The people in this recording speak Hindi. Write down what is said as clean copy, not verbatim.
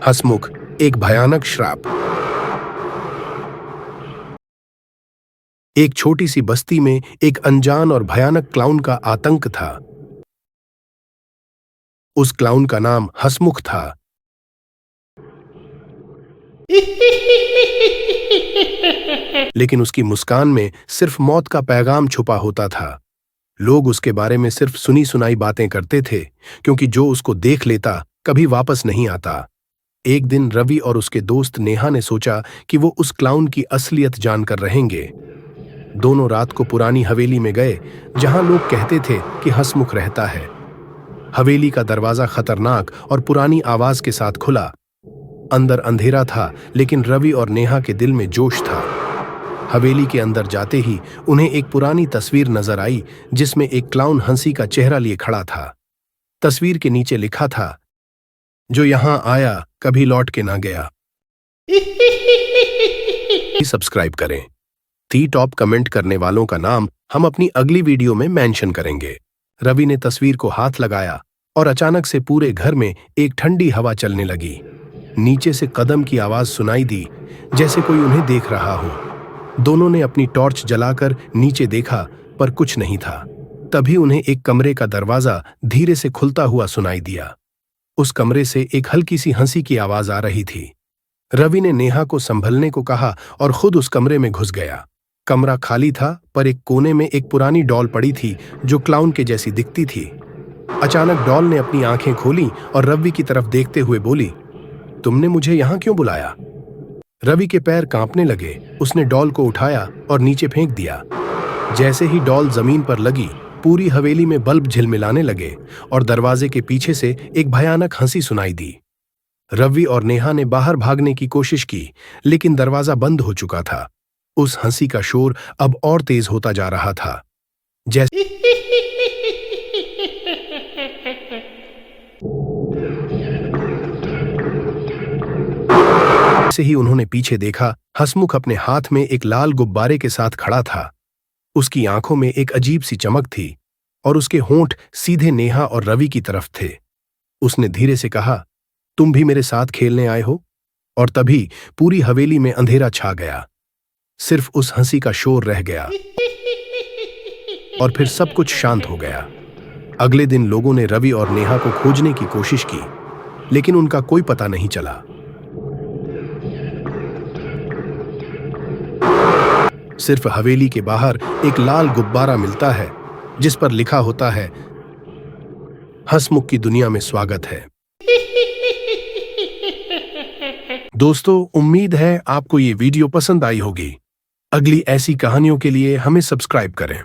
हंसमुख, एक भयानक श्राप। एक छोटी सी बस्ती में एक अनजान और भयानक क्लाउन का आतंक था। उस क्लाउन का नाम हंसमुख था। लेकिन उसकी मुस्कान में सिर्फ मौत का पैगाम छुपा होता था। लोग उसके बारे में सिर्फ सुनी सुनाई बातें करते थे, क्योंकि जो उसको देख लेता कभी वापस नहीं आता। एक दिन रवि और उसके दोस्त नेहा ने सोचा कि वो उस क्लाउन की असलियत जानकर रहेंगे। दोनों रात को पुरानी हवेली में गए, जहां लोग कहते थे कि हंसमुख रहता है। हवेली का दरवाजा खतरनाक और पुरानी आवाज के साथ खुला। अंदर अंधेरा था, लेकिन रवि और नेहा के दिल में जोश था। हवेली के अंदर जाते ही उन्हें एक पुरानी तस्वीर नजर आई, जिसमें एक क्लाउन हंसी का चेहरा लिए खड़ा था। तस्वीर के नीचे लिखा था, जो यहां आया कभी लौट के ना गया। सब्सक्राइब करें। टॉप कमेंट करने वालों का नाम हम अपनी अगली वीडियो में मेंशन करेंगे। रवि ने तस्वीर को हाथ लगाया और अचानक से पूरे घर में एक ठंडी हवा चलने लगी। नीचे से कदम की आवाज सुनाई दी, जैसे कोई उन्हें देख रहा हो। दोनों ने अपनी टॉर्च जलाकर नीचे देखा, पर कुछ नहीं था। तभी उन्हें एक कमरे का दरवाजा धीरे से खुलता हुआ सुनाई दिया। उस कमरे से एक हल्की सी हंसी की आवाज आ रही थी। रवि ने नेहा को संभलने को कहा और खुद उस कमरे में घुस गया। कमरा खाली था, पर एक कोने में एक पुरानी डॉल पड़ी थी, जो क्लाउन के जैसी दिखती थी। अचानक डॉल ने अपनी आंखें खोली और रवि की तरफ देखते हुए बोली, तुमने मुझे यहां क्यों बुलाया? रवि के पैर कांपने लगे। उसने डॉल को उठाया और नीचे फेंक दिया। जैसे ही डॉल जमीन पर लगी, पूरी हवेली में बल्ब झिलमिलाने लगे और दरवाजे के पीछे से एक भयानक हंसी सुनाई दी। रवि और नेहा ने बाहर भागने की कोशिश की, लेकिन दरवाजा बंद हो चुका था। उस हंसी का शोर अब और तेज होता जा रहा था। जैसे ही उन्होंने पीछे देखा, हंसमुख अपने हाथ में एक लाल गुब्बारे के साथ खड़ा था। उसकी आंखों में एक अजीब सी चमक थी और उसके होंठ सीधे नेहा और रवि की तरफ थे। उसने धीरे से कहा, तुम भी मेरे साथ खेलने आए हो? और तभी पूरी हवेली में अंधेरा छा गया। सिर्फ उस हंसी का शोर रह गया और फिर सब कुछ शांत हो गया। अगले दिन लोगों ने रवि और नेहा को खोजने की कोशिश की, लेकिन उनका कोई पता नहीं चला। सिर्फ हवेली के बाहर एक लाल गुब्बारा मिलता है, जिस पर लिखा होता है, हंसमुख की दुनिया में स्वागत है। दोस्तों, उम्मीद है आपको ये वीडियो पसंद आई होगी। अगली ऐसी कहानियों के लिए हमें सब्सक्राइब करें।